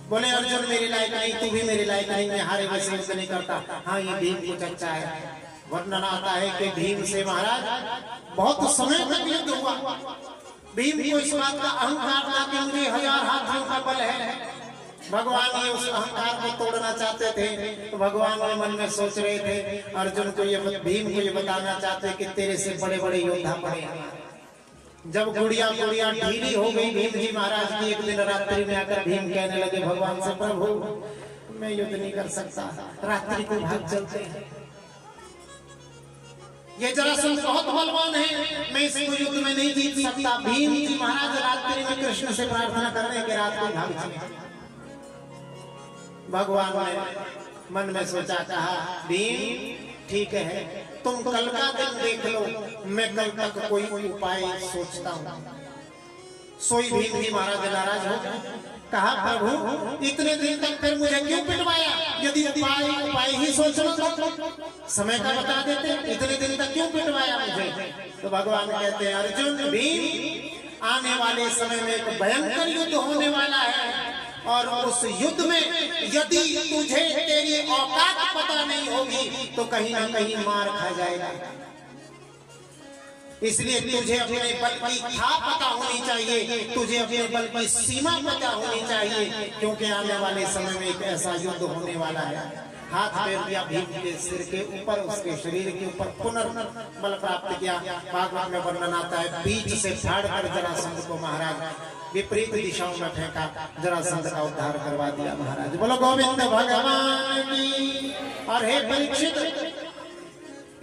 बोले अर्जुन मेरे लायक नहीं, तू भी मेरे लायक नहीं, मैं हारे वैसे युद्ध नहीं करता। हाँ ये भीम कुछ अच्छा है। वर्णन आता है कि भीम से महाराज बहुत समय तक युद्ध हुआ। भीम को इस बात का अहंकार था कि मुझे 1000 हाथियों का बल है। भगवान ये उस अहंकार को तोड़ना चाहते थे। तो भगवान ने मन में सोच रहे थे अर्जुन को ये, भीम को ये बताना चाहते कि तेरे से बड़े बड़े योद्धा पड़े हैं। जब गुड़िया गुड़िया ढीली हो गई भीम जी महाराज की, एक दिन रात्रि में आकर भीम कहने लगे भगवान से, प्रभु मैं युद्ध नहीं कर सकता, रात्रि को भाग चलते हैं। ये जरासंध बहुत बलवान है, मैं इसको युद्ध में नहीं जीत सकता। भीम जी महाराज रात्रि में कृष्ण से प्रार्थना कर रहे हैं कि रात को भाग चले। भगवान ने मन में सोचा, कहा भीम ठीक है, तुम कल का दिन देख लो, मैं कल तक कोई उपाय सोचता हूँ। सोई भीम जी महाराज नाराज हो गए। कहा प्रभु इतने दिन तक फिर मुझे क्यों पिटवाया? यदि उपाय ही सोचना तो समय का बता देते, इतने दिन तक क्यों पिटवाया मुझे? तो भगवान कहते हैं अर्जुन भीम आने वाले समय में एक भयंकर युद्ध होने वाला है, और उस युद्ध में यदि तुझे तेरी औकात पता नहीं होगी तो कहीं ना कहीं मार खा जाएगा। इसलिए तुझे अपने बल की था पता होनी चाहिए, तुझे अपने बल की सीमा पता होनी चाहिए, क्योंकि आने वाले समय में एक ऐसा युद्ध होने वाला है। हाथ पैर दिया भीम के सिर के ऊपर, उसके शरीर के ऊपर पुनर्बल प्राप्त किया। भागवत में वर्णन आता है बीच से फाड़ कर जरासंध को महाराज विपरीत दिशाओं में फेंका, जरासंध का उद्धार करवा दिया महाराज। बोलो गोविंद भगवान की। और हे परीक्षित,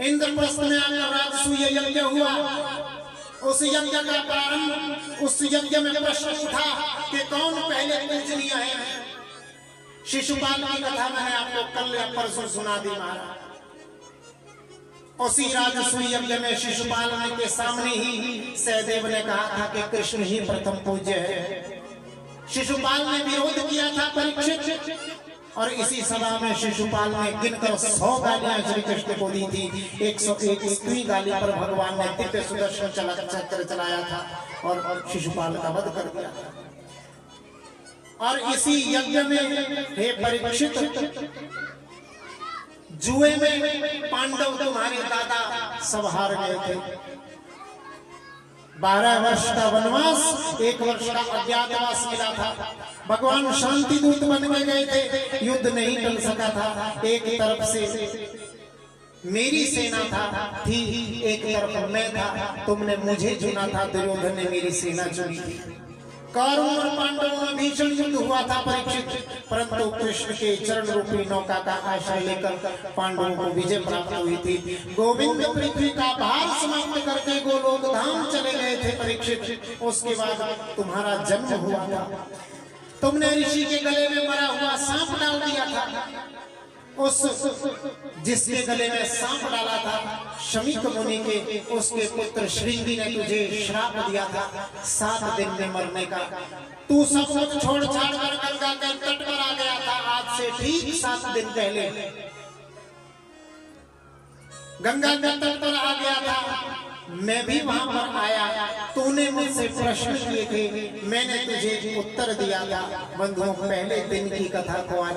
इंद्रप्रस्थ में आकर राजसूय यज्ञ हुआ। उस यज्ञ का प्रारंभ, उस यज्ञ में प्रश्न उठा कि कौन पहले पूजनीय है। शिशुपाल की कथा मैंने आपको कल या परसों सुना दी महाराज। उसी राजसूय यज्ञ में शिशुपाल के सामने ही सहदेव ने कहा था कि कृष्ण ही प्रथम पूज्य है। शिशुपाल ने विरोध किया था परीक्षित, और इसी सभा में शिशुपाल ने गिनकर 100 गालियां श्री कृष्ण को दी थी। 101वीं गाली पर भगवान ने दिव्य सुदर्शन चक्र चलाया था और शिशुपाल का वध कर दिया था। और इसी यज्ञ में हे परीक्षित, जुए में पांडव तुम्हारे दादा सब हार गए थे। 12 वर्ष का वनवास, 1 वर्ष का अज्ञातवास मिला था। भगवान शांति दूत बन के गए थे, युद्ध नहीं टल सका था। एक तरफ से मेरी सेना थी, एक तरफ मैं था, तुमने मुझे चुना था, दुर्योधन ने मेरी सेना चुनी थी। कौरवों और पांडवों में भीषण युद्ध हुआ था परीक्षित, परंतु कृष्ण के चरण रूपी नौका का आश्रय लेकर पांडवों को विजय प्राप्त हुई थी। गोविंद पृथ्वी का भार समाप्त करके गोलोक धाम चले गए थे परीक्षित। उसके बाद तुम्हारा जन्म हुआ था। तुमने ऋषि के गले में मरा हुआ सांप डाल दिया था। उस जिसके गले में सांप डाला था शमीक मुनि के, उसके पुत्र श्रृंगी ने तुझे श्राप दिया था 7 दिन में मरने का। तू सब कुछ छोड़ छाड़ कर गंगा के तट पर आ गया था। आज से ठीक 7 दिन पहले गंगा के तट पर आ गया था, मैं भी वहां पर आया। तूने मुझसे प्रश्न किए थे, मैंने तुझे उत्तर दिया था। बंधुओं, पहले दिन की कथा को आज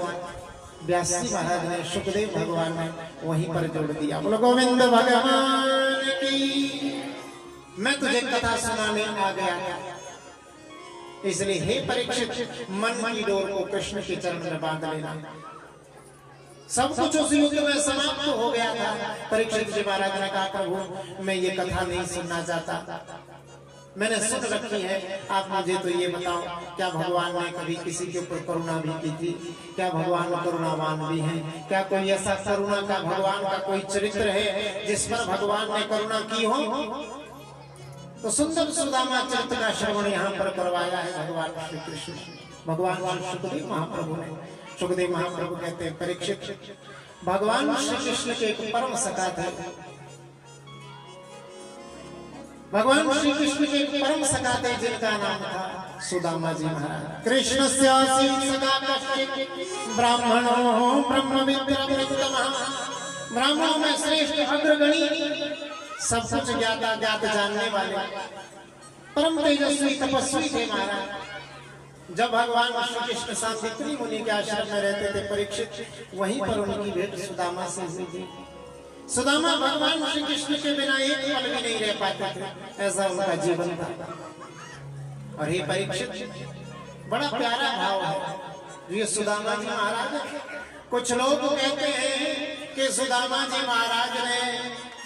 व्यास जी महाराज ने, सुखदेव भगवान ने वहीं पर जोड़ दिया। बोलो गोविंद भगवान की। मैं तुझे कथा सुनाने आ गया था, इसलिए हे परीक्षित, मन की डोर को कृष्ण के चरण में बांध लेना। सब कुछ उस युद्ध में समाप्त हो गया था। परीक्षित जी महाराज ने कहा प्रभु मैं ये कथा नहीं सुनना चाहता, मैंने सुन रखी है, आप मुझे तो ये बताओ क्या भगवान ने कभी किसी के ऊपर करुणा भी की थी? क्या भगवान करुणावान भी हैं? क्या कोई ऐसा करुणा का भगवान का कोई चरित्र है जिस पर भगवान ने करुणा की हो? तो सुंदर सुदामा चरित्र का श्रवण यहाँ पर करवाया है भगवान श्री कृष्ण, भगवान सुखदेव महाप्रभु ने। सुखदेव महाप्रभु कहते हैं परीक्षित, भगवान श्री कृष्ण के एक परम सखा थे। भगवान श्री कृष्ण के परम सखा थे जिनका नाम था सुदामा जी महाराज। कृष्ण से ब्राह्मणों ब्राह्मणों में श्रेष्ठ अग्रगणी, सब कुछ ज्ञात जानने वाले परम तेजस्वी तपस्वी थे महाराज। जब भगवान श्री कृष्ण सांदीपनि मुनि के आश्रम में रहते थे परीक्षित, वहीं पर उनकी भेंट सुदामा से हुई थी। सुदामा भगवान श्री कृष्ण के बिना एक पल भी नहीं रह पाते थे, ऐसा उनका जीवन था। और ये परीक्षित बड़ा प्यारा भाव है ये सुदामा जी महाराज। कुछ लोग कहते हैं कि सुदामा जी महाराज ने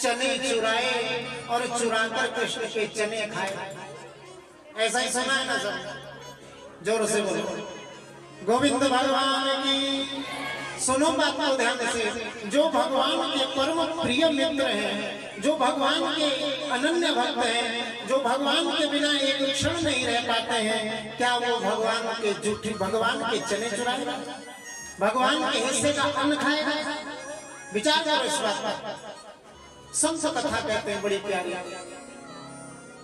चने चुराए और चुराकर कृष्ण के चने खाए। ऐसा ही सुना है ना सब? जोर से बोलो गोविंद भगवान की। सुनो बात को ध्यान से, जो भगवान के परम प्रिय मित्र हैं, जो भगवान के अनन्य भक्त हैं, जो भगवान के बिना एक क्षण नहीं रह पाते हैं, क्या वो भगवान के झूठी भगवान के चने चुराएगा? भगवान के हिस्से का अन्न खाएगा? विचार करो इस बात पर। संत कथा कहते हैं बड़ी प्यारी।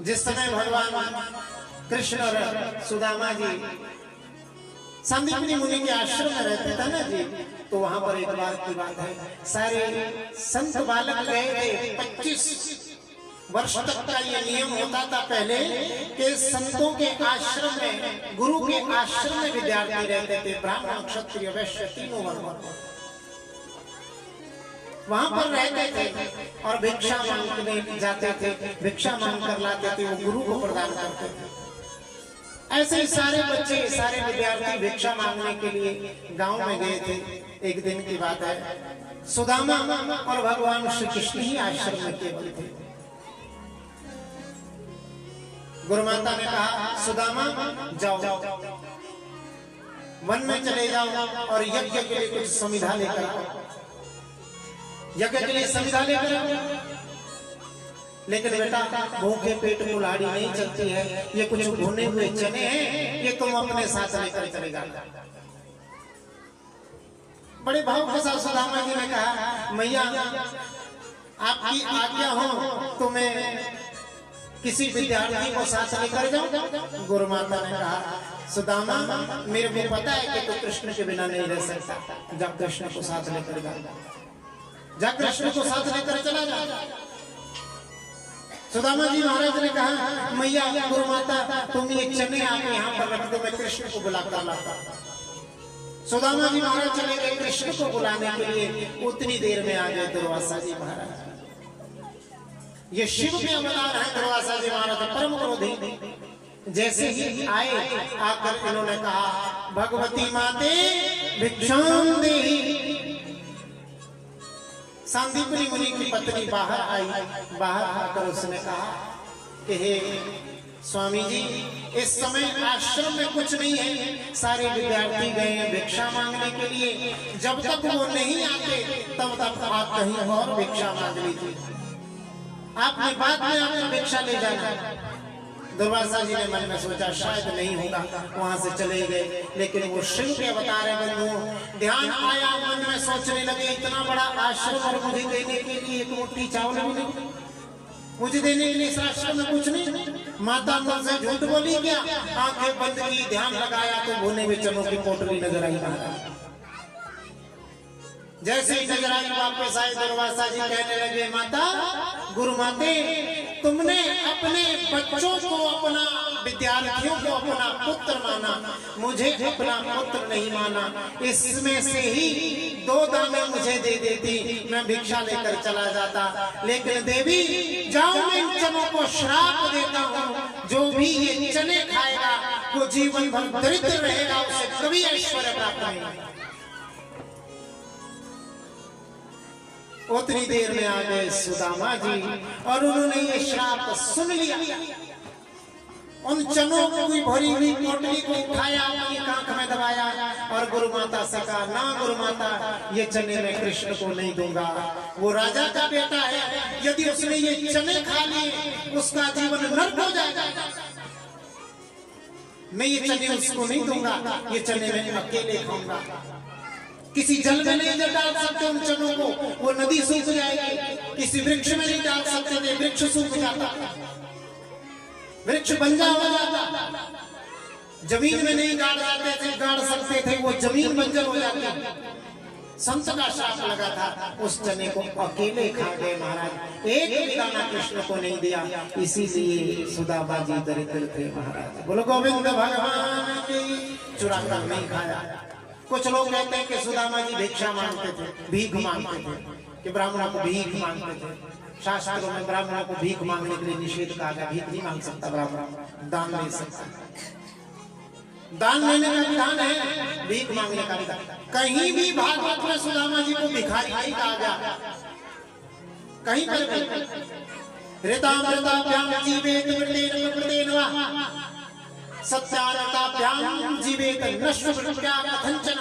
जिस समय भगवान कृष्ण और सुदामा जी सांदीपनि मुनि के आश्रम में रहते थे ना जी, तो वहां पर एक बार की बात है, सारे संत बालक गए थे। 25 वर्ष तक का ये नियम होता था पहले कि संतों के आश्रम में, गुरु के आश्रम में विद्यार्थी रहते थे, ब्राह्मण क्षत्रिय वैश्य तीनों वर्गों वहां पर रहते थे और भिक्षा मांगने जाते थे, भिक्षा मांग कर लाते थे, वो गुरु को प्रदान करते थे। ऐसे ही सारे बच्चे, सारे विद्यार्थी भिक्षा मांगने के लिए गांव में गए थे। एक दिन की बात है, सुदामा और भगवान श्री कृष्ण ही आश्रम में केवल थे। गुरु माता ने कहा सुदामा जाओ वन में चले जाओ और यज्ञ के लिए कुछ समिधा लेकर आओ, यज्ञ के लिए समिधा लेकर आओ। लेकिन बेटा भूखे पेट कुल्हाड़ी नहीं चलती है, ये कुछ भुने हुए चने हैं, ये तुम अपने साथ लेकर चले जाओ। बड़े भाव के साथ सुदामा जी ने कहा मैया आपकी आज्ञा हो तो मैं किसी विद्यार्थी को साथ लेकर जाऊं। गुरु माता ने कहा सुदामा मेरे को पता है कि तू कृष्ण के बिना नहीं रह सकता, जब कृष्ण को साथ लेकर जा, कृष्ण को साथ लेकर चला जा। सुदामा जी महाराज ने कहा मैया गुरु माता तुम ये चने आप यहाँ पर रख दो, मैं कृष्ण को बुलाता लाता। सुदामा जी महाराज चले गए कृष्ण को बुलाने के लिए। उतनी देर में आ गए दुर्वासा जी महाराज। ये शिव के अवतार है दुर्वासा जी महाराज, परम क्रोधी। जैसे ही आए आकर इन्होंने कहा भगवती माते भिक्षाम देहि। सांदीपनि मुनि की पत्नी बाहर आई, बाहर आकर उसने कहा कि हे स्वामी जी इस समय आश्रम में कुछ नहीं है, सारे विद्यार्थी गए हैं भिक्षा मांगने के लिए, जब तक वो नहीं आते तब तक आप कहीं और भिक्षा मांग लीजिए, आपने बाद में आकर भिक्षा ले जाना। दुर्वासा जी ने मन में सोचा शायद नहीं होगा, वहां से चले गए। लेकिन वो शिव के अवतार है बंधुओं। ध्यान आया, मन में सोचने लगे इतना बड़ा आश्रम और मुझे देने के लिए एक मुट्ठी चावल नहीं, मुझे देने के लिए इस आश्रम में कुछ नहीं। माता मुझसे झूठ बोली क्या? आंखें बंद की, ध्यान लगाया तो भुने हुए चनों की पोटली नजर आई। जैसे ही नजर आई वापस आए दुर्वासा जी कहने लगे माता गुरु माते तुमने अपने बच्चों को, अपना विद्यार्थियों को अपना पुत्र माना, मुझे अपना पुत्र नहीं माना। इसमें से ही 2 दाने मुझे दे देती, मैं भिक्षा लेकर चला जाता। लेकिन देवी जाओ मैं इन चनों को श्राप देता हूँ, जो भी ये चने खाएगा वो जीवन भर दरिद्र रहेगा, उसे कभी ऐश्वर्य प्राप्त नहीं। उतनी देर में आ गए सुदामा जी और उन्होंने ये श्राप सुन लिया। उन चनों की भरी हुई पोटली को उठाया, अपनी आंख में दबाया और गुरु माता से कहा ना गुरु माता ये चने मैं कृष्ण को नहीं दूंगा, वो राजा का बेटा है, यदि उसने ये चने खा लिए उसका जीवन नर्क हो जाएगा, मैं ये चने उसको नहीं दूंगा, ये चने मैं अकेले खाऊंगा। किसी जल में नहीं डाल सकते उन चनों को, वो नदी सूख जाएगी। किसी वृक्ष में नहीं डाल सकते थे, वृक्ष सूख जाता, वृक्ष बंजर हो जाता। जमीन में नहीं गाड़ सकते थे, वो जमीन बंजर हो जाती। संत का श्राप लगा था, उस चने को अकेले खा गए महाराज, एक भी दाना कृष्ण को नहीं दिया, इसीलिए सुदामा जी दरिद्र थे महाराज। बोलो गोविंद भगवान की। चुरा कर नहीं खाया। कुछ लोग कहते हैं कि सुदामा जी भिक्षा मांगते थे, भीख मांगते थे, कि ब्राह्मणों को भीख मांगते थे। शास्त्रों में ब्राह्मणों को भीख मांगने के लिए निषेध कहा गया, भीख नहीं मांग सकता ब्राह्मण, दान ले सकता। दान लेने का विधान है, भीख मांगने का विधान। कहीं भी भागवत में सुदामा जी को भिखारी नहीं कहा गया, कहीं पर भी। ऋतामृताभ्याम जीवेत मृतेन प्रकृतेन वा सत्यानताभ्याम जीवेत नश्वरत्या कथंचन।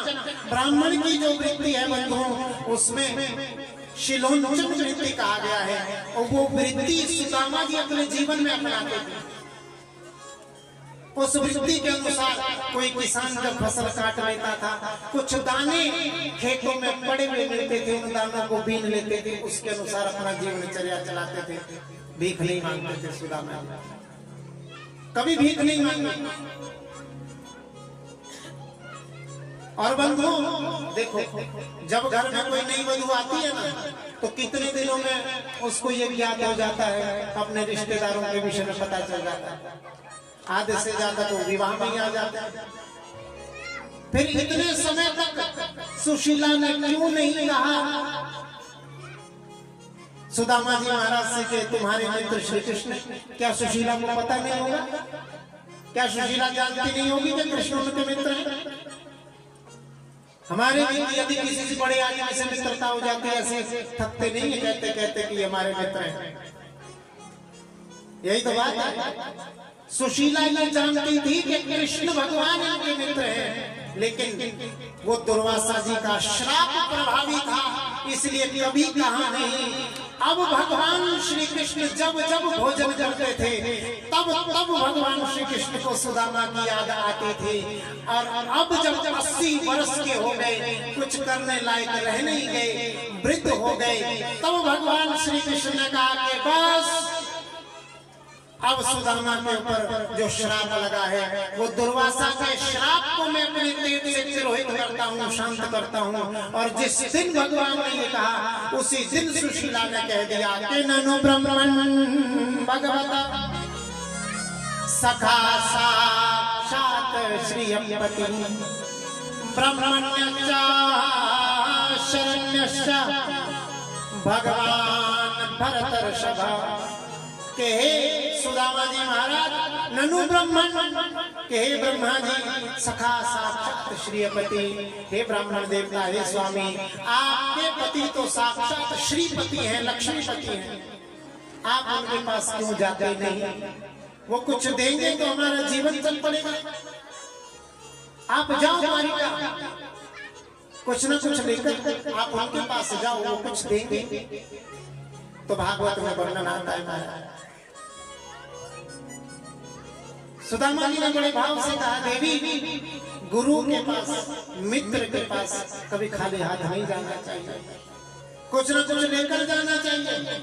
ब्राह्मण की जो वृत्ति है बंधुओं, उसमें शिलोंचन वृत्ति कहा गया है, और वो वृत्ति सुदामा जी अपने जीवन में अपनाते थे। उस वृत्ति के अनुसार कोई किसान जब फसल काट लेता था, कुछ दाने खेतों में पड़े हुए मिलते थे, उन दानों को बीन लेते थे, उसके अनुसार अपना जीवनचर्या चलाते थे। भीख नहीं मांगते थे सुदामा, कभी भीख नहीं मांगी। और बंधुओं देखो, जब घर में कोई नई वधू आती है ना, तो कितने दिनों में उसको ये याद हो जाता है, अपने रिश्तेदारों के विषय में पता चल जाता है। आधे से ज्यादा तो विवाह में ही आ जाते हैं। फिर इतने समय तक सुशीला ने क्यों नहीं कहा सुदामा जी महाराज से कि तुम्हारे मित्र श्री कृष्ण? क्या सुशीला को पता नहीं होगा? क्या सुशीला जानती नहीं होगी कि कृष्ण उनके मित्र हैं? हमारे यदि किसी से बड़े आदमी से मित्रता हो जाती है, ऐसे थकते नहीं है कहते कहते कि हमारे मित्र हैं। यही तो बात है। सुशीला ये जानती थी कि कृष्ण भगवान इनके मित्र हैं, लेकिन वो दुर्वासा जी का श्राप प्रभावी था, इसलिए कभी कहा नहीं। अब भगवान श्री कृष्ण जब जब भोजन करते थे, तब तब भगवान श्री कृष्ण को सुदामा की याद आती थी। और अब जब 80 वर्ष के हो गए, कुछ करने लायक रह नहीं गए, वृद्ध हो गए, तब भगवान श्री कृष्ण ने कहा कि बस अब सुदामा के ऊपर जो श्राप लगा है, वो दुर्वासा के श्राप को मैं अपने तेज से तिरोहित करता हूँ, शांत करता हूँ। और जिस दिन भगवान ने ये कहा, उसी दिन सुशीला ने कह दिया कि ननु ब्रह्मन् भगवता सखा साक्षात् श्रियपति ब्रह्मण्यश्च शरण्यश्च भगवान भरतर्षभ। के हे सुदामा जी महाराज, ननु ब्रह्मण, के हे ब्रह्मा जी, सखा साक्षात श्रीपति, हे ब्राह्मण देवता, हे स्वामी, आपके पति तो साक्षात श्रीपति हैं, लक्ष्मीपति हैं। आप उनके पास क्यों जाते नहीं? वो कुछ देंगे तो हमारा जीवन चल पड़ेगा। आप जाओ द्वारिका, कुछ न कुछ लेकर आप उनके पास जाओ, वो कुछ देंगे। तो भागवत में वर्णन आता है महाराज, सुदामा जी ने बड़े भाव से कहा, देवी गुरु के पास, मित्र के पास कभी खाली हाथ नहीं जाना चाहिए, कुछ न कुछ लेकर जाना चाहिए।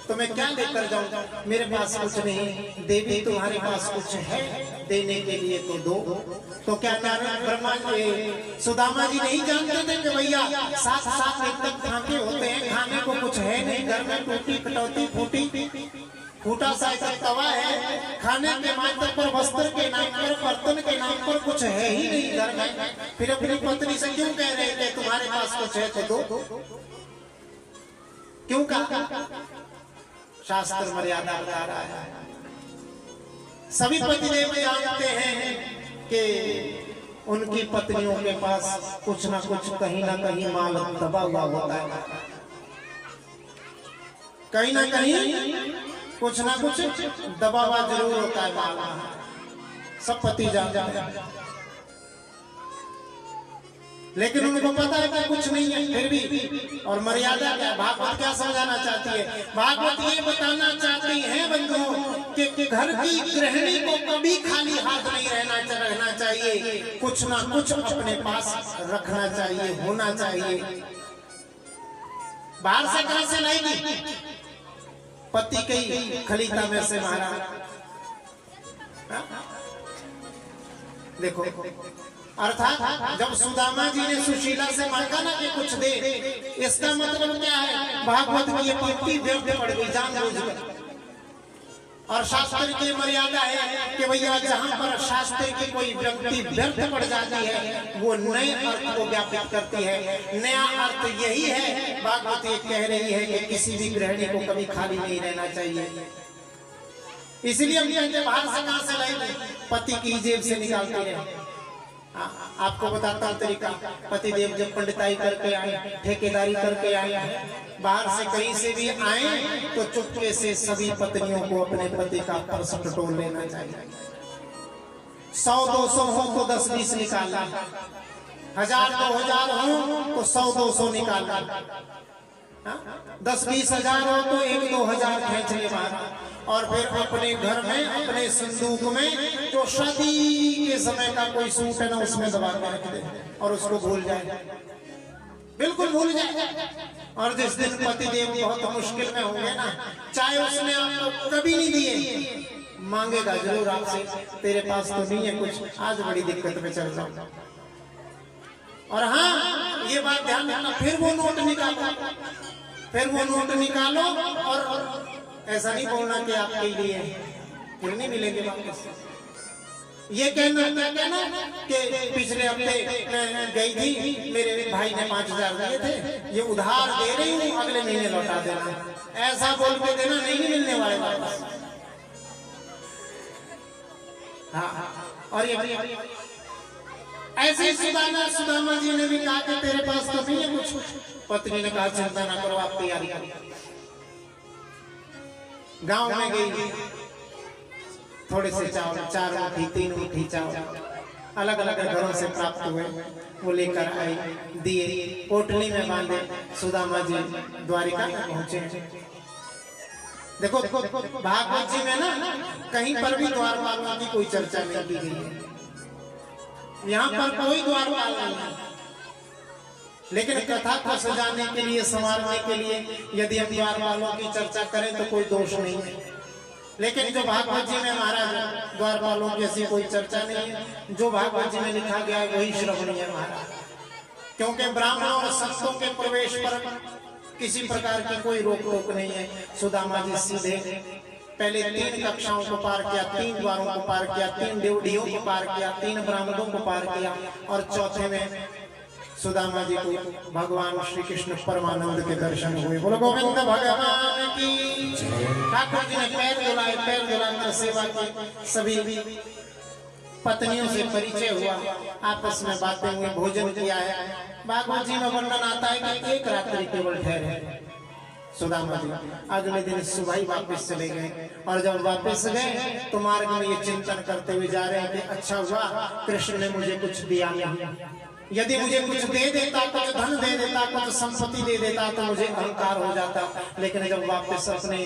तो मैं क्या लेकर जाऊं? मेरे पास कुछ नहीं। देवी तुम्हारे पास कुछ है देने के लिए तो दो। तो क्या नारायण ब्रह्मा जी सुदामा जी नहीं जानते थे कि भैया साथ साथ एकदम फाके होते हैं, खाने को कुछ है नहीं, घर में टूटी कटौती फूटी फूटा सा ऐसा तवा है, खाने के मात्र पर, वस्त्र के नाम पर, बर्तन के नाम पर कुछ है ही नहीं घर में। फिर अपनी पत्नी से क्यों कह रहे थे तुम्हारे पास कुछ है तो दो? क्यों कहा? शास्त्र मर्यादा बता रहा है। सभी पतिदेव जानते हैं कि उनकी पत्नियों के पास कुछ ना कुछ, कहीं ना कहीं माल दबा हुआ होता है, कहीं ना कहीं कुछ ना कुछ दबा हुआ जरूर होता है माल। सब पति जानते हैं, लेकिन उनको पता है कि कुछ नहीं है, फिर भी। और मर्यादा क्या? भागवत क्या समझाना चाहती है? भागवत ये बताना चाहती है बंधुओं कि घर की गृहिणी को कभी खाली हाथ नहीं रहना चाहिए, कुछ ना कुछ अपने पास रखना चाहिए, होना चाहिए। बाहर से कहां से लाएगी? पति की खलीता में से महाराज। देखो अर्थात जब सुदामा जी ने सुशीला से मांगा ना कि कुछ दे, इसका मतलब क्या है, भागवत की ये पंक्ति व्यर्थ पड़ गई जानबूझकर। और शास्त्र की मर्यादा है कि भैया जहां पर शास्त्र की कोई व्यक्ति व्यर्थ पड़ जाती है वो नए अर्थ को व्यापित करती है। नया अर्थ यही है, भागवत ये कह रही है कि किसी भी गृहिणी को कभी खाली नहीं रहना चाहिए। इसलिए हम बाहर से कहां से लाएंगे, पति की जेब से निकालते रहे। आपको बताता हूँ तरीका। पतिदेव जब पंडिताई करके आए, ठेकेदारी करके आए, बाहर से कहीं से भी आए तो चुपके से सभी पत्नियों को अपने पति का पर्स टटोल लेना चाहिए। 100-200 हो तो 10-20 निकालना, 1000-2000 हो तो 100-200 निकालना, 10-20 हजार हो तो 1-2 हजार खींच ले बाहर। और फिर अपने घर में अपने संदूक में जो शादी के समय का कोई सूट है ना उसमें दबा के रख दे और उसको भूल जाए, बिल्कुल भूल जाए। और जिस दिन पतिदेव बहुत मुश्किल में होंगे ना, चाहे उसने आपको कभी नहीं दिए, मांगेगा जरूर आपसे, तेरे पास तो नहीं है कुछ, आज बड़ी दिक्कत में चल जाओ। और हाँ ये बात ध्यान रखना, फिर वो नोट निकालो, फिर वो नोट निकालो और ऐसा नहीं बोलना कि आपके लिए फिर नहीं मिलेंगे वापस। ये कहना क्या कहना कि पिछले हफ्ते मैं गई थी, मेरे भाई ने 5000 दिए थे, ये उधार दे रही हूँ, अगले महीने लौटा देना, ऐसा बोल के देना, नहीं मिलने वाले वापस। हाँ, और ये ऐसे ही सुदामा जी ने भी कहा कि तेरे पास तो नहीं है कुछ। पत्नी ने कहा चिंता ना करो, आप तैयारी करिए। गांव में गई, थोड़े से चावल, 4 मुट्ठी 3 मुट्ठी चावल अलग अलग घरों से प्राप्त हुए, वो लेकर आई, दिए, पोटली में बांधे, सुदामा जी द्वारिका में पहुंचे। देखो भागवत जी में ना कहीं पर भी द्वारपालों की कोई चर्चा नहीं की गई है, यहाँ पर कोई द्वारपाल नहीं है। लेकिन कथा को सजाने के लिए, संवारने के लिए यदि हम द्वारपालों की चर्चा करें तो कोई दोष नहीं है। लेकिन जो भागवत जी में महाराज द्वारपालों की ऐसी कोई चर्चा नहीं है, जो भागवत जी में लिखा गया है वही श्रवणीय है महाराज। क्योंकि ब्राह्मणों और संतों के प्रवेश पर किसी प्रकार की कोई रोक टोक नहीं है। सुदामा जी सीधे पहले 3 कक्षाओं को पार किया, 3 द्वारों को पार किया, 3 ड्योढ़ियों को पार किया, 3 ब्राह्मणों को पार किया, और चौथे में सुदामा जी को भगवान श्री कृष्ण परमानंद के दर्शन हुए। बोलो गोविंद भगवान की। ठाकुर जी ने पैर धुलाकर सेवा की, सभी पत्नियों से परिचय हुआ, आपस में बातें हुई, भोजन किया है। भागवत जी में वर्णन आता है कि 1 रात्रि केवल ठहरे सुदामा जी, अगले दिन सुबह ही वापस चले गए। और जब वापस गए तो मार्ग में ये चिंतन करते हुए जा रहे हैं कि अच्छा हुआ कृष्ण ने मुझे कुछ दिया नहीं, यदि मुझे कुछ दे देता, कुछ धन दे देता, कुछ संपत्ति दे देता तो मुझे अहंकार हो जाता। लेकिन जब वापस अपने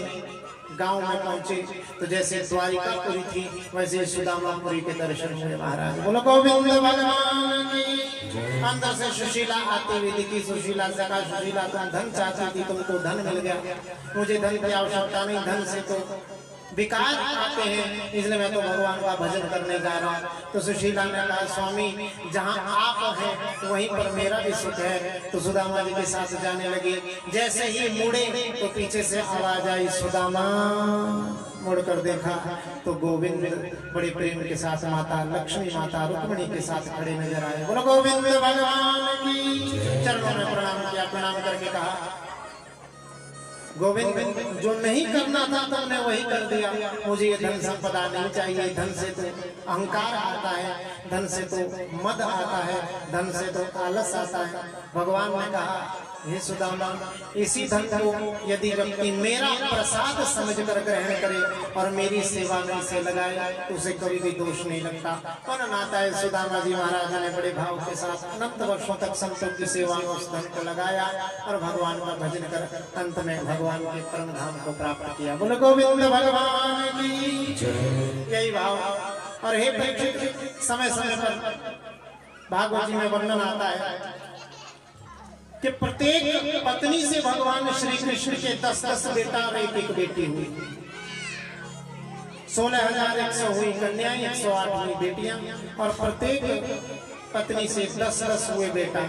गांव में पहुंचे तो जैसे द्वारिकापुरी थी वैसे सुदामापुरी के दर्शन हुए महाराज। बोलो गोविंद भगवान की। अंदर से सुशीला आती हुई दिखी। सुशीला से कहा, सुशीला तुम धन चाहती थी, तुमको धन मिल गया, मुझे धन की आवश्यकता नहीं, धन से तो विकार आते हैं, इसलिए मैं तो भगवान का भजन करने जा रहा हूँ। तो सुशीला ने कहा, स्वामी जहाँ आप हैं वहीं पर मेरा भी सुख है। तो सुदामा जी के साथ जाने लगे। जैसे ही मुड़े तो पीछे से आवाज आई, सुदामा। मुड़कर देखा तो गोविंद बड़े प्रेम के साथ माता लक्ष्मी, माता रुक्मिणी के साथ खड़े नजर आए। बोलो गोविंद भगवान की। चरणों में प्रणाम किया, प्रणाम करके कहा, गोविंद जो नहीं करना था तुमने वही कर दिया, मुझे ये धन संपदा नहीं चाहिए। धन से तो अहंकार आता है, धन से तो मद आता है, धन से तो आलस आता है। भगवान ने कहा, हे सुदामा, इसी धन को यदि व्यक्ति मेरा प्रसाद समझकर ग्रहण करे और मेरी सेवा में इसे लगाए तो उसे कभी भी दोष नहीं लगता। और नाता है सुदामा जी महाराज ने बड़े भाव के साथ अनंत वर्षों तक संतों की सेवा में उस धन को लगाया और भगवान का भजन कर अंत में भगवान के परम धाम को प्राप्त किया। बोलो गोविंद भगवान की। यही भाव। और हे परीक्षित, समय समय पर भागवत जी में वर्णन आता है कि प्रत्येक पत्नी से भगवान श्री कृष्ण के 10-10 बेटा और 1-1 बेटी हुई। 16,100 हुई कन्याएं, 108 हुई बेटियां। और प्रत्येक पत्नी से 10 हुए बेटा,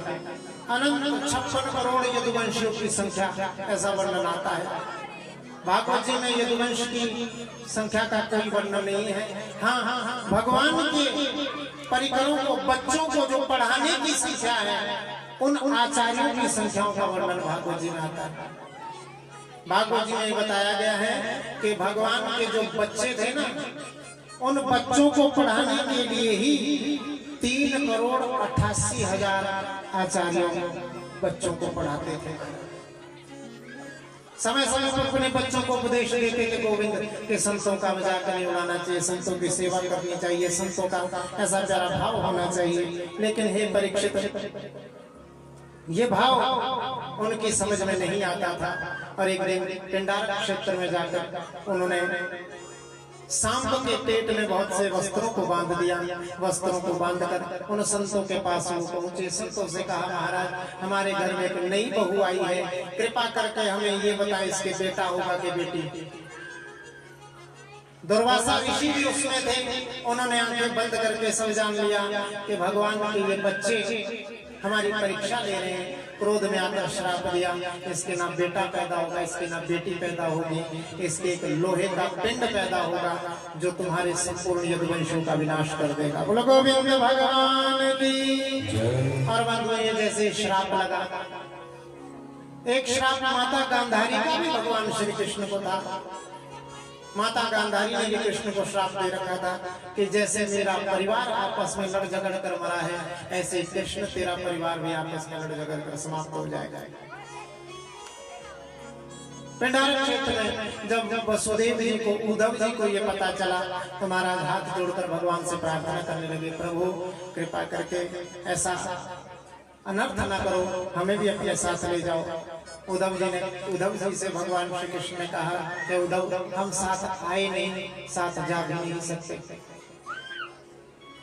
अनंत 56 करोड़ यदुवंशियों की संख्या, ऐसा वर्णन आता है। भागवत जी में यदुवंश की संख्या का कोई वर्णन नहीं है। हाँ, भगवान के परिकरों को, बच्चों को जो पढ़ाने की संख्या है, उन आचार्यों की संख्याओं का वर्णन भागवत जी में आता है। भागवत जी में बताया गया है कि भगवान के जो बच्चे थे ना, उन बच्चों को पढ़ाने के लिए ही 3,88,000 आचार्यों बच्चों को पढ़ाते थे। समय समय पर अपने बच्चों को उपदेश देते थे गोविंद के संतों का मजाक नहीं उड़ाना चाहिए, संतों की सेवा करनी चाहिए, संतों का ऐसा प्यारा भाव होना चाहिए। लेकिन हे परीक्षित, ये भाव उनकी समझ में नहीं आता था। और एक दिन पिंडारक क्षेत्र में जाकर उन्होंने सांप के पेट में बहुत से वस्त्रों को बांध दिया। वस्त्रों को बांधकर उन संतों के पास वो पहुंचे। संतों से कहा, महाराज हमारे घर में एक नई बहू आई है, कृपा करके हमें ये बताएं इसके बेटा होगा कि बेटी। दुर्वासा ऋषि भी उसमें थे। उन्होंने आंखें बंद करके सब जान लिया कि भगवान के ये बच्चे हमारी परीक्षा ले रहे हैं। क्रोध में आकर श्राप दिया, इसके ना बेटा पैदा होगा, इसके ना बेटी पैदा होगी, इसके एक लोहे का पिंड पैदा होगा जो तुम्हारे संपूर्ण यदुवंशों का विनाश कर देगा। बोलो गोविंद भगवान की। और बंधुओं, ये जैसे श्राप लगा, एक श्राप माता गांधारी का भी भगवान श्री कृष्ण को था। माता गांधारी ने भी कृष्ण को श्राप दे रखा था कि जैसे मेरा परिवार आपस में लड़ झगड़ कर मरा है, ऐसे कृष्ण तेरा परिवार भी आपस में लड़ झगड़ कर समाप्त हो जाएगा। पिंडारक क्षेत्र में जब वसुदेव जी को, उद्धव जी को ये पता चला तो महाराज हाथ जोड़कर भगवान से प्रार्थना करने लगे, प्रभु कृपा करके ऐसा अनर्थ न करो, हमें भी अपने साथ ले जाओ। उद्धव जी से भगवान श्री कृष्ण ने कहा कि उद्धव, हम साथ आए नहीं, साथ जा भी नहीं सकते।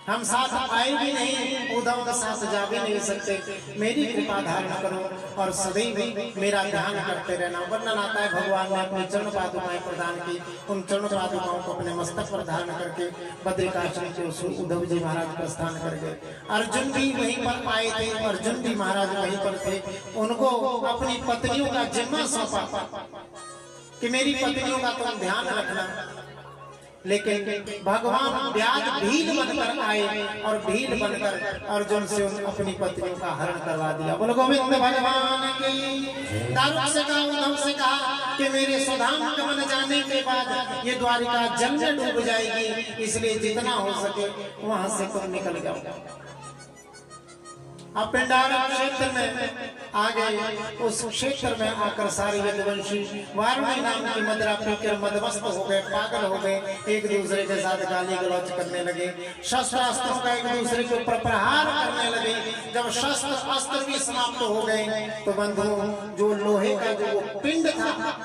हम साथ आए भी नहीं, उद्धव के साथ जा भी नहीं सकते। मेरी कृपा धारण करो और सदैव मेरा ध्यान करते रहना। वर्णन आता है भगवान ने अपनी चरण पादुकाएं प्रदान की। उन चरण पादुकाओं को अपने मस्तक पर धारण करके बद्रिकाश्रम से उद्धव जी महाराज प्रस्थान कर गए। अर्जुन भी वहीं पर आए थे, अर्जुन भी महाराज वहीं पर थे। उनको अपनी पत्नियों का जिम्मा सौंपा कि मेरी पत्नियों का तुम ध्यान रखना। लेकिन भगवान व्याध भील बनकर आए और भील बनकर अर्जुन से अपनी पत्नियों का हरण करवा दिया। बोलो गोविंद भगवान की। दारुक से कहा, उद्धव से कहा कि मेरे स्वधाम गमन जाने के बाद ये द्वारिका जल में डूब जाएगी, इसलिए जितना हो सके वहां से तुम निकल जाओ। अब पिंडारक क्षेत्र में आ गए। उस क्षेत्र में आकर सारे यदुवंशी वारुणी नाम की मदिरा पीकर मदमस्त हो गए, पागल हो गए, एक दूसरे के साथ गाली गलौज करने लगे, शस्त्र अस्त्रों का एक दूसरे के ऊपर प्रहार करने लगे। जब शस्त्र अस्त्र भी समाप्त हो गए तो बंधुओं, जो लोहे का जो पिंड था,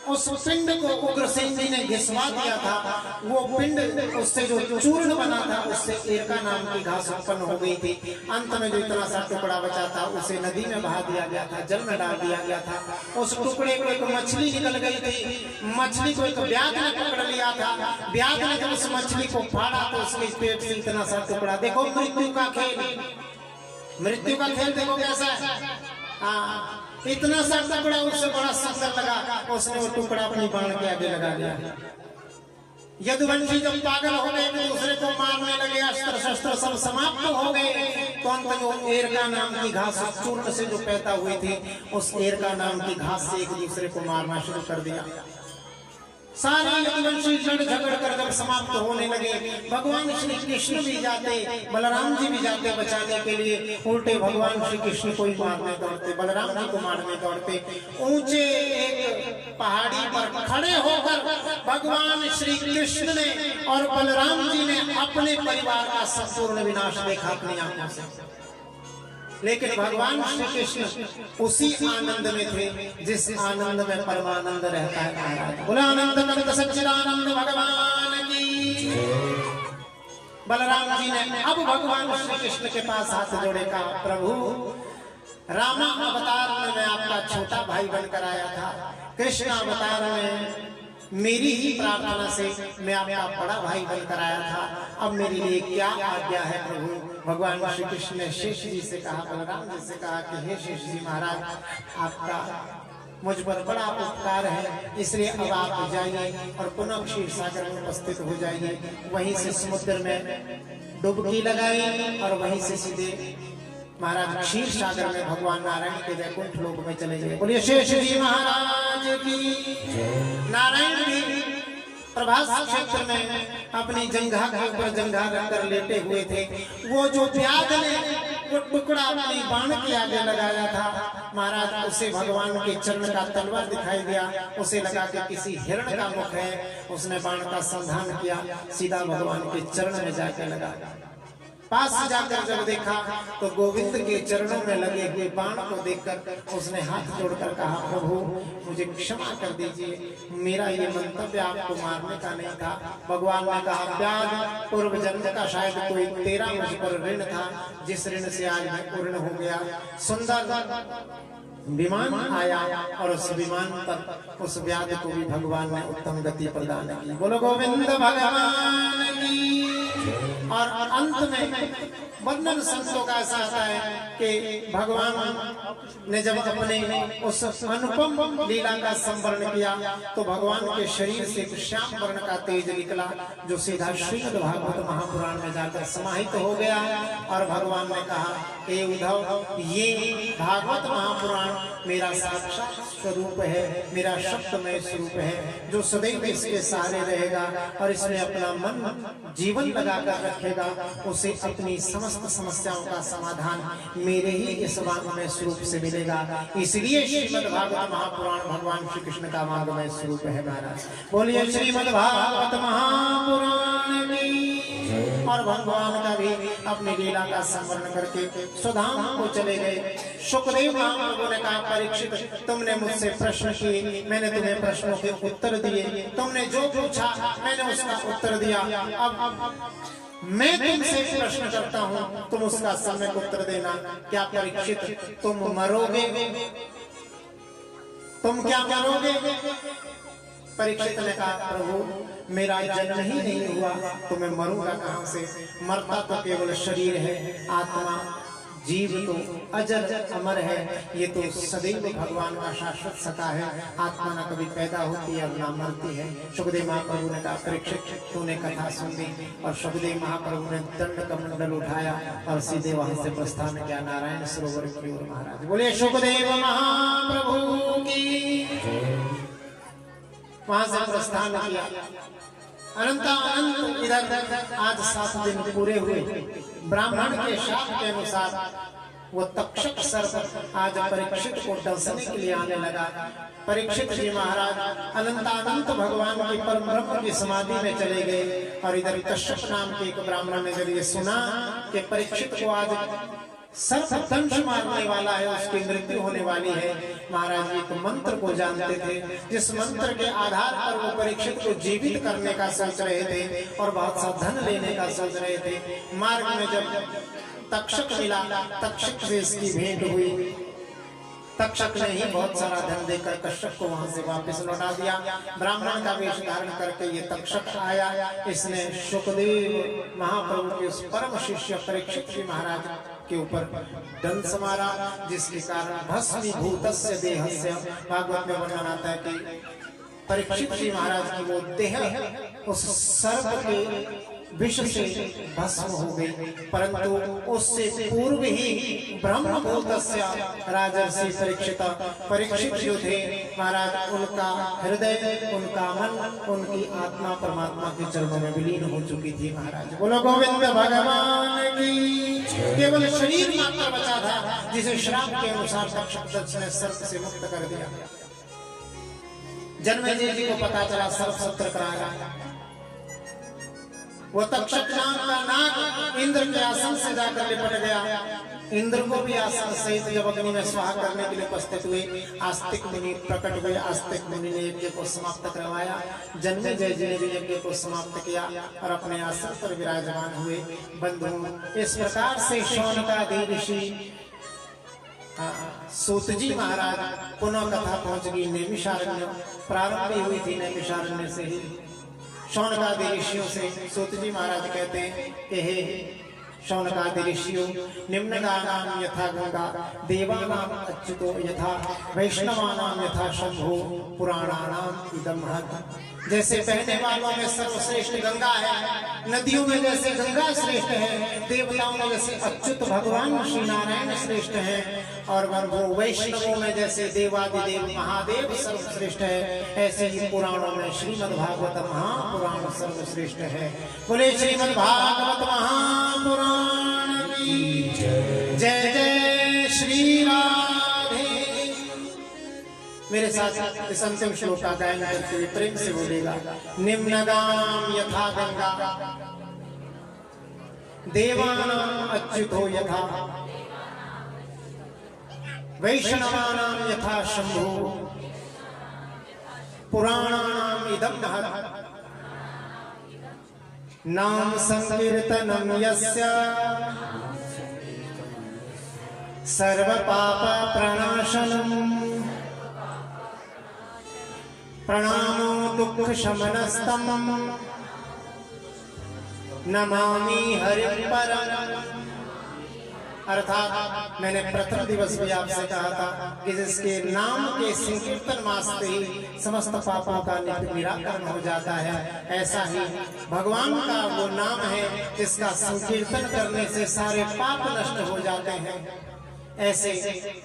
उस पिंड को उग्रसेन जी ने घिसवा दिया था। वो पिंड, उससे जो चूर्ण बना था, उससे एरका नाम की घास उत्पन्न हो गई थी। अंत में जो इतना सा टुकड़ा बचा था उसे नदी में बहा दिया गया था, जल में डाल दिया गया था। उस टुकड़े को एक मछली निकल गई थी, मछली को एक व्याध ने पकड़ लिया था। व्याध ने जब उस मछली को फाड़ा तो उसके पेट से इतना सा टुकड़ा, देखो मृत्यु का खेल, मृत्यु का खेल देखो कैसा है। इतना सा टुकड़ा उससे बड़ा सुंदर लगा, उसने वो टुकड़ा अपनी बाण के आगे लगा दिया। यदुवंशी जब पागल हो गए, एक दूसरे को मारने लगे, अस्त्र शस्त्र सब समाप्त हो गए। तो अंत में वो एरका नाम की घास चूर्ण से जो पैदा हुई थी, उस एरका नाम की घास से एक दूसरे को मारना शुरू कर दिया। सारे यदुवंशी लड़ झगड़ कर जब समाप्त होने लगे, भगवान श्री कृष्ण भी जाते, बलराम जी भी जाते बचाने के लिए। उल्टे भगवान श्री कृष्ण को ही मारने दौड़ते, बलराम जी को मारने दौड़ते। ऊंचे एक पहाड़ी पर खड़े होकर भगवान श्री कृष्ण ने और बलराम जी ने अपने परिवार का संपूर्ण विनाश देखा अपनी आंखों से। लेकिन भगवान श्री कृष्ण उसी आनंद में थे जिस आनंद में परमानंद रहता है। बोला आनंद कंद सच्चिदानंद भगवान की। बलराम जी ने अब भगवान श्री कृष्ण के पास हाथ जोड़े, कहा प्रभु, रामा अवतार में मैं आपका छोटा भाई बनकर आया था, कृष्ण अवतार में मेरी ही प्रार्थना से मैं आपका बड़ा भाई बनकर आया था। अब मेरे लिए क्या आज्ञा है प्रभु। भगवान श्री कृष्ण ने शेष जी से कहा, बलराम जी से कहा कि हे शेष जी महाराज, आपका मुझ पर बड़ा उपकार है, इसलिए अब आप जाइए और पुनः क्षीर सागर में उपस्थित हो जाइए। वहीं से समुद्र में डुबकी लगाई और वहीं से सीधे महाराज क्षीर सागर में भगवान नारायण के वैकुंठ लोक में चले गए। बोलिए शेष जी महाराज की। नारायण भी प्रभास क्षेत्र में अपनी जंघा के ऊपर जंघा रखकर लेटे हुए थे। वो जो व्याध ने वो टुकड़ा अपनी बाण के आगे लगाया था, महाराज उसे भगवान के चरण का तलवार दिखाई दिया। उसे लगा कि किसी हिरण का मुख है। उसने बाण का संधान किया, सीधा भगवान के चरण में जाके लगा। पास से जाकर जब देखा तो गोविंद के चरणों में लगे हुए बाण को देखकर उसने हाथ जोड़कर कहा, प्रभु मुझे क्षमा कर दीजिए, मेरा ये मंतव्य आपको मारने का नहीं था। भगवान ने कहा, व्याध पूर्व जन्म का शायद कोई तेरा मुझ पर ऋण था, जिस ऋण से आज मैं पूर्ण हो गया। सुंदर विमान आया और उस विमान पर उस व्याध को भी भगवान ने उत्तम गति प्रदान की। बोलो गोविंद भगवान की। और अंत में वर्णन संतों का ऐसा आता है कि भगवान ने जब अपने उस अनुपम लीला का संवरण किया तो भगवान के शरीर से एक श्याम वर्ण का तेज निकला, जो सीधा श्रीमद् भागवत महापुराण में जाकर समाहित हो गया। और भगवान ने कहा, हे उद्धव, ये भागवत महापुराण मेरा साक्षात स्वरूप है, मेरा शब्दमय स्वरूप है, जो सदैव इसके सहारे रहेगा और इसमें अपना मन जीवन लगाकर रखेगा, उसे अपनी समस्त समस्याओं का समाधान मेरे ही इस वांगमय स्वरूप से मिलेगा। इसलिए श्रीमद् भागवत महापुराण भगवान श्री कृष्ण का वांगमय स्वरूप है। महाराज बोलिए श्रीमद् भागवत महापुराण की। और भगवान का भी अपनी लीला का संवरण करके स्वधाम को चले गए। सुखदेव महाप्रभु ने कहा, परीक्षित, तुमने मुझसे प्रश्न किए, मैंने तुम्हें प्रश्नों के उत्तर दिए, तुमने जो पूछा मैंने उसका उत्तर दिया। अब मैं तुमसे प्रश्न करता हूँ, तुम उसका सम्यक उत्तर देना। क्या परीक्षित तुम मरोगे? तुम क्या मरोगे? परीक्षित ने कहा, प्रभु मेरा जन्म ही नहीं हुआ तो मैं मरूंगा कहां से? मरता तो केवल शरीर है, आत्मा जीव तो अजर अमर है। ये तो सदैव भगवान का शाश्वत सत्ता है। आत्मा न कभी पैदा होती है और न मरती है। सुखदेव महाप्रभु ने कहा, परीक्षित तूने कथा सुन ली। और सुखदेव महाप्रभु ने दंड कमंडल उठाया और सीधे वहां से प्रस्थान किया नारायण सरोवर की ओर। महाराज बोले सुखदेव महाप्रभु की। वहां से प्रस्थान किया। अनंत इधर आज 7 दिन पूरे हुए। ब्राह्मण के शाप के अनुसार वो तक्षक सर्प आज परीक्षित को दर्शने के लिए आने लगा। परीक्षित जी महाराज अनंत भगवान की परम ब्रह्म की समाधि में चले गए। और इधर कश्यप नाम के एक ब्राह्मण ने जब ये सुना कि परीक्षित को आज सर्प दंश मारने वाला है, उसकी मृत्यु होने वाली है, महाराज एक मंत्र को जानते थे, जिस मंत्र के आधार पर वो परीक्षित को जीवित करने का सोच रहे थे और बहुत सा धन लेने का सोच रहे थे। मार्ग में जब तक्षक मिला, तक्षक से इसकी भेंट हुई। तक्षक ने ही बहुत सारा धन देकर कश्यप को वहां से वापस लौटा दिया। ब्राह्मण का वेश धारण करके ये तक्षक आया। इसने सुखदेव महाप्रभु के उस परम शिष्य परीक्षित जी महाराज के ऊपर दंश मारा, जिसके कारण भस्मीभूतस्य देहस्य, भागवत में वर्णन आता है कि परीक्षित जी महाराज की वो देह उस सर्प के विष से भस्म हो गई। परंतु उससे पूर्व ही ब्रह्मभूतस्य राजर्षि परीक्षित जो थे महाराज, उनका हृदय, उनका मन, उनकी आत्मा परमात्मा के चरणों में विलीन हो चुकी थी। महाराज बोलो गोविंद भगवान की। केवल शरीर मात्र बचा था, जिसे श्राप के अनुसार तक्षक ने सर्प से मुक्त कर दिया। जन्मेजय जी को पता चला, सर्प सत्र कराया। वो तक्षक नाम का नाग इंद्र के आसन से जाकर लिपट गया। इंद्र को भी आसन सहित जब अग्नि में स्वाहा करने के लिए उपस्थित हुए, आस्तिक मुनि प्रकट हुए। आस्तिक मुनि ने यज्ञ को समाप्त करवाया। जन्मेजय जी ने भी यज्ञ को समाप्त किया और अपने आसन पर विराजमान हुए। बंधुओं, इस प्रकार से शौनकादि ऋषि सूत जी महाराज पुनः कथा पहुंच गई नैमिषारण्य। प्रारंभ भी हुई थी नैमिषारण्य से ही। शौनकादि ऋषियों से सूत जी महाराज कहते हैं कि हे शौनकादि ऋषियों, निम्नगानां यथा गंगा, देवानां अच्युतो यथा, वैष्णवानां यथा शंभो, पुराणानां इदं महत्। जैसे बहने वालों में सर्वश्रेष्ठ गंगा है, नदियों में जैसे गंगा श्रेष्ठ है, देवताओं में जैसे अच्युत भगवान श्री नारायण श्रेष्ठ है, और वो वैष्णवों में जैसे देवादिदेव महादेव सर्वश्रेष्ठ है, ऐसे ही पुराणों में श्रीमद् भागवत महापुराण सर्वश्रेष्ठ है। बोले श्रीमद् भागवत महापुराण की जय जय श्री राधे। मेरे साथ इस अंतिम श्लोक का गायन करते हुए प्रेम से बोलेगा। निम्नगाम यथा गंगा, देवानां अच्युतो यथा, वैष्णवानां यथा शंभो, पुराणानां इदं महत्। नाम संकीर्तनं यस्य सर्व पाप प्रणाशनम्, प्रणामो दुख शमनस्तम, नमामि हरिं परम्। अर्थात मैंने प्रथम दिवस भी आपसे कहा था कि जिसके नाम के संकीर्तन मात्र ही समस्त पापों का निराकरण हो जाता है, ऐसा ही भगवान का वो नाम है जिसका संकीर्तन करने से सारे पाप नष्ट हो जाते हैं। ऐसे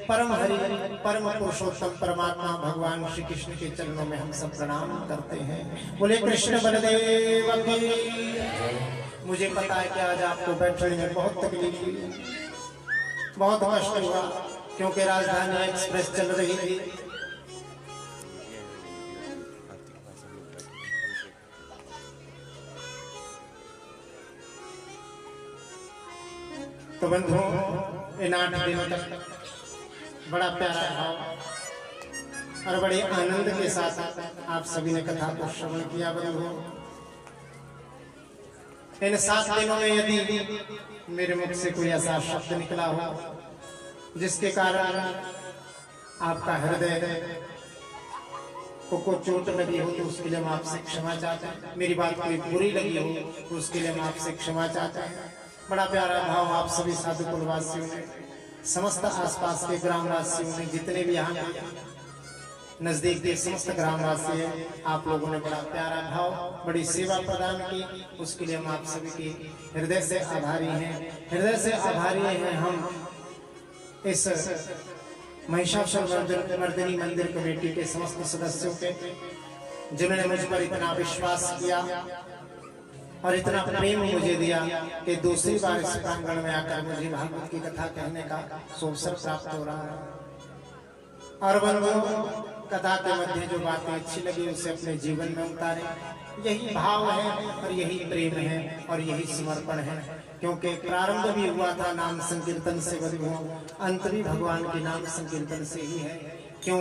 परम हरि परम पुरुषोत्तम परमात्मा भगवान श्री कृष्ण के चरणों में हम सब प्रणाम करते हैं। बोले कृष्ण बलदेव की। मुझे पता है कि आज आपको बैठने में बहुत तकलीफ हुई, बहुत कष्ट हुआ, क्योंकि राजधानी एक्सप्रेस चल रही थी। तो बंधुओं, इन 8 दिनों तक बड़ा प्यारा भाव और बड़े आनंद के साथ आप सभी ने कथा को श्रवण किया। बंधुओं, इन 7 दिनों में यदि मेरे मुख से कोई ऐसा शब्द निकला हो जिसके कारण आपका हृदय को चोट लगी हो, तो उसके लिए हम आपसे क्षमा चाहते हैं। मेरी बात कोई बुरी लगी हो तो उसके लिए हम आपसे क्षमा चाहते हैं। बड़ा प्यारा भाव आप सभी साधु कुलवासियों ने, समस्त आसपास के ग्रामवासियों ने, जितने भी यहाँ नजदीक के समस्त ग्रामवासी हैं, आप लोगों ने बड़ा प्यारा भाव, बड़ी सेवा प्रदान की, उसके लिए हम आप सभी के हृदय से आभारी हैं। हृदय से आभारी हैं हम इस महिषासुर मर्दिनी मंदिर कमेटी के समस्त सदस्यों के, जिन्होंने मुझ पर इतना विश्वास किया और इतना प्रेम मुझे दिया कि दूसरी बार इस प्रांगण में आकर मुझे भागवत की कथा कहने का अवसर प्राप्त हो रहा है। और बंधुओं, कथा के मध्य जो बातें अच्छी लगी उसे अपने जीवन में उतारें। यही भाव है और यही प्रेम है और यही समर्पण है, क्योंकि प्रारंभ भी हुआ था नाम संकीर्तन से, बंधुओं, अंत भी भगवान के नाम संकीर्तन से ही है। क्यों?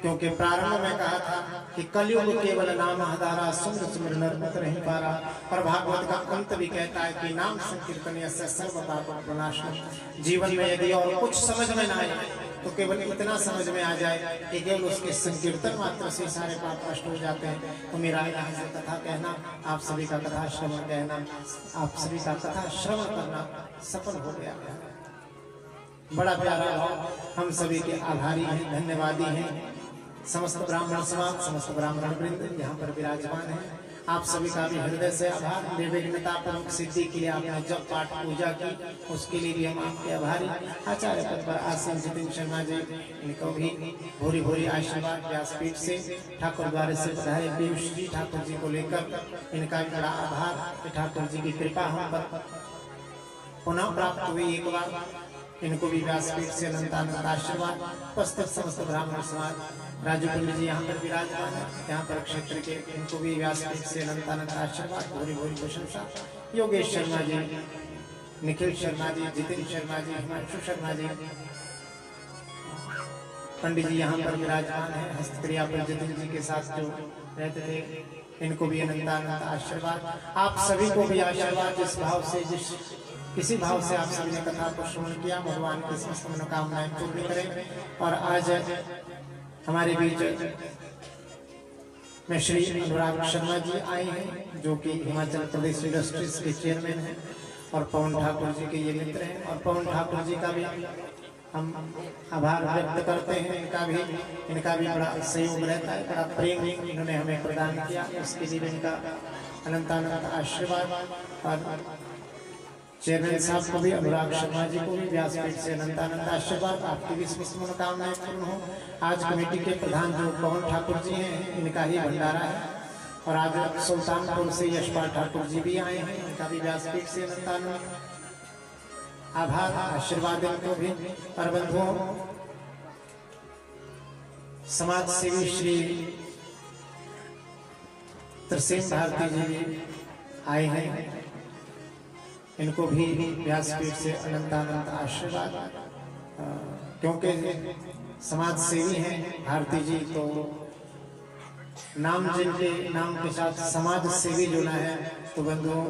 क्योंकि प्रारंभ में कहा था कि कलयुग केवल नाम आधारा, सुमर सुमर नर मत नहीं पारा, पर भागवत का अंत भी कहता है कि नाम संकीर्तन यस्य सर्व पाप प्रणाशनम्। जीवन में यदि और कुछ समझ में ना आए तो केवल इतना समझ में आ जाए कि केवल उसके संकीर्तन मात्र से सारे पाप नष्ट हो जाते हैं। तो मेरा यहाँ से कथा कहना, आप सभी का कथा श्रवण कहना, आप सभी का कथा श्रवण करना सफल हो गया है। बड़ा प्यारा भाव, हम सभी के आभारी हैं, धन्यवादी हैं। समस्त ब्राह्मण समाज, समस्त ब्राह्मण वृंद यहाँ पर विराजमान है। आप सभी का भी हृदय से आभार। निर्विघ्नता प्रमुख सिद्धि के लिए आपने जब पाठ पूजा की, उसके लिए भी हम आपके आभारी। आचार्य पद पर आसीन जितेंद्र शर्मा जी, इनको भी भूरी भूरी आशीर्वाद व्यासपीठ से ठाकुर द्वारा से पधारे पीयूष जी ठाकुर जी को लेकर इनका भी बड़ा आभार। ठाकुर जी की कृपा हम पर पुनः प्राप्त हुई एक बार। इनको भी व्यासपीठ से अनंत अनंत आशीर्वाद। उपस्थित समस्त ब्राह्मण समाज, राजू पंडित जी यहाँ पर विराजमान है, यहाँ पर क्षेत्र के, इनको भी व्यासपीठ से अनंत अनंत आशीर्वाद, भूरी भूरी प्रशंसा। योगेश शर्मा जी, निखिल शर्मा जी, जितेंद्र शर्मा जी, हिमांशु शर्मा जी, पंडित जी यहाँ पर विराजमान है। हस्तक्रिया पर जितेंद्र जी के साथ जो रहते थे, इनको भी अनंत अनंत आशीर्वाद। आप सभी को भी आशीर्वाद जिस भाव से, जिस इसी भाव से आप सभी ने कथा को श्रवण किया। भगवान की समस्त मनोकामनाएं पूर्ण करें। और आज हमारे बीच में श्री अनुराग शर्मा जी आए हैं, जो कि हिमाचल प्रदेश इंडस्ट्रीज के चेयरमैन हैं और पवन ठाकुर जी के ये मित्र हैं। और पवन ठाकुर जी का भी हम आभार व्यक्त करते हैं। इनका भी बड़ा सहयोग रहता है, बड़ा प्रेम इन्होंने हमें प्रदान किया, उसके लिए इनका अनंत अनंत आशीर्वाद। और चेयरमैन साहब को भी, अनुराग शर्मा जी को भी व्यासपीठ से अनंत अनंत आशीर्वाद। आपकी भी समस्त मनोकामनाएं पूर्ण हो। आज कमेटी के प्रधान जो पवन ठाकुर जी हैं, इनका ही भंडारा है। और आज सुल्तानपुर से यशपाल ठाकुर जी भी आए हैं, इनका भी व्यासपीठ से अनंत अनंत आभार आशीर्वाद इनको भी। और बंधुओं, समाज सेवी श्री तरसेम भारती जी आए हैं, इनको भी व्यासपीठ से अनंत अनंत आशीर्वाद। क्योंकि समाज सेवी हैं भारती जी, तो जिनके नाम के साथ समाज सेवी जुड़ा है, तो बंधुओं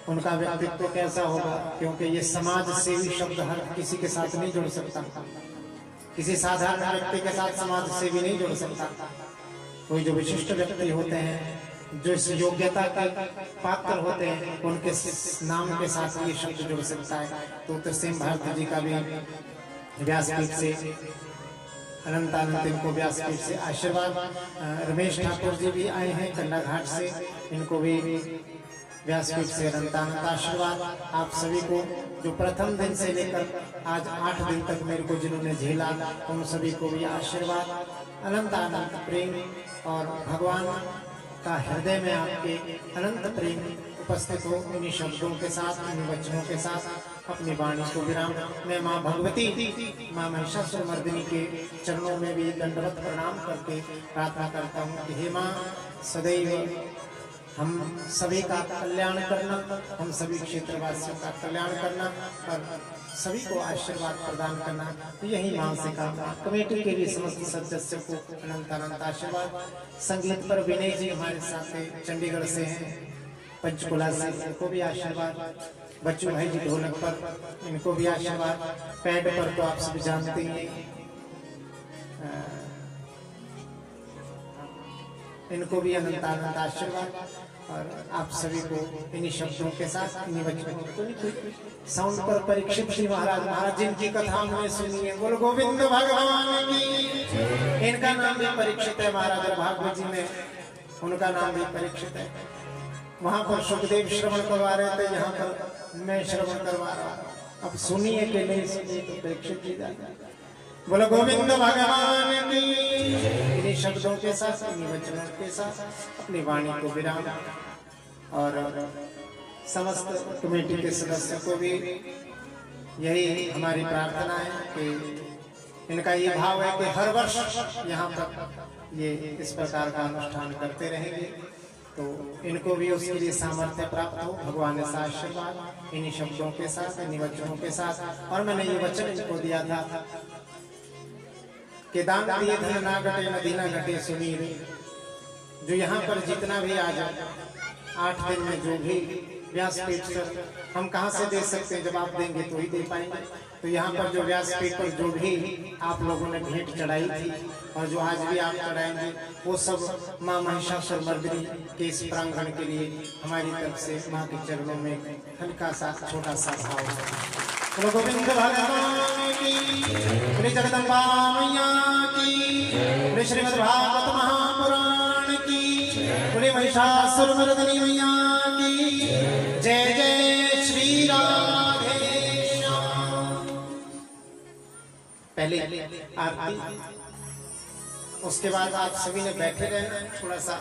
उनका व्यक्तित्व कैसा होगा। क्योंकि ये समाज सेवी शब्द हर किसी के साथ नहीं जुड़ सकता, किसी साधारण व्यक्ति के साथ समाज सेवी नहीं जुड़ सकता। कोई जो विशिष्ट व्यक्ति होते हैं, जो इस योग्यता के पात्र होते हैं, उनके नाम के साथ ये शब्द जुड़ सकता है। तो तरसेम भारती जी का भी व्यासपीठ से अनंत अनंत इनको व्यासपीठ से आशीर्वाद। रमेश ठाकुर जी भी आए हैं कंडाघाट से, इनको भी व्यासपीठ से अनंत अनंत आशीर्वाद। आप सभी को जो प्रथम दिन से लेकर आज 8 दिन तक मेरे को जिन्होंने झेला, उन सभी को भी आशीर्वाद, अनंत अनंत प्रेम। और भगवान का हृदय में आपके अनंत प्रेम उपस्थित हो। इन्हीं शब्दों के साथ, इन्हीं वचनों के साथ अपनी वाणी को विराम। मैं माँ भगवती, माँ महिषासुरमर्दिनी के चरणों में भी दंडवत प्रणाम करके प्रार्थना करता हूँ कि हे माँ, सदैव हम सभी का कल्याण करना, हम सभी क्षेत्रवासियों का कल्याण करना और सभी को आशीर्वाद प्रदान करना, यही मां से काम। कमेटी के भी समस्त सदस्यों को अनंत अनंत आशीर्वाद। संगीत पर विनय जी हमारे साथ चंडीगढ़ से हैं, पंचकुला से, इनको भी आशीर्वाद। बच्चू भाई जी ढोलक पर, इनको भी आशीर्वाद। पैड पर तो आप सभी जानते ही, इनको भी अनंत अनंत आशीर्वाद। और आप सभी को इन्हीं शब्दों के साथ, इन्हीं वचनों को साउंड पर परीक्षित श्री महाराज जिनकी कथा हमने सुनी है, बोल गोविंद भगवान की। इनका नाम भी परीक्षित है, महाराज भागवत जी में उनका नाम भी परीक्षित है। वहां पर सुखदेव श्रवण करवा रहे थे, यहाँ पर मैं श्रवण करवा रहा हूँ। अब सुनिए कि नहीं सुनिए, तो परीक्षित जी जाएगा। बोलो गोविंद भगवान की। इन्हीं शब्दों के साथ, इन्हीं वचनों के साथ अपनी वाणी को विराम। और समस्त कमेटी के सदस्यों को भी यही हमारी प्रार्थना है कि इनका ये भाव है कि हर वर्ष यहाँ पर ये इस प्रकार का अनुष्ठान करते रहेंगे, तो इनको भी उसके लिए सामर्थ्य प्राप्त हो। भगवान से आशीर्वाद इन्हीं शब्दों के साथ, इन्हीं वचनों के साथ। और मैंने ये वचन इनको दिया था कि दान दिए धन ना घटे, नदी ना घटे सुनीर। जो यहाँ पर जितना भी आज 8 दिन में जो भी व्यासपीठ पर हम कहाँ से दे सकते हैं, जब आप देंगे तो ही दे पाएंगे। तो यहाँ पर जो व्यासपीठ पर जो भी आप लोगों ने भेंट चढ़ाई थी और जो आज भी आप चढ़ाएंगे, वो सब माँ महिषासुरमर्दिनी के इस प्रांगण के लिए हमारी तरफ से माँ के चरणों में हल्का सा छोटा सा भाव है। गोविंद भगवान की, जगदम्बा मैया की, श्रीमद् भागवत महापुराण की, महिषासुरमर्दिनी मैया की जय। जय श्री राधे श्याम। पहले आरती, उसके बाद आप सभी ने बैठे रहना, थोड़ा सा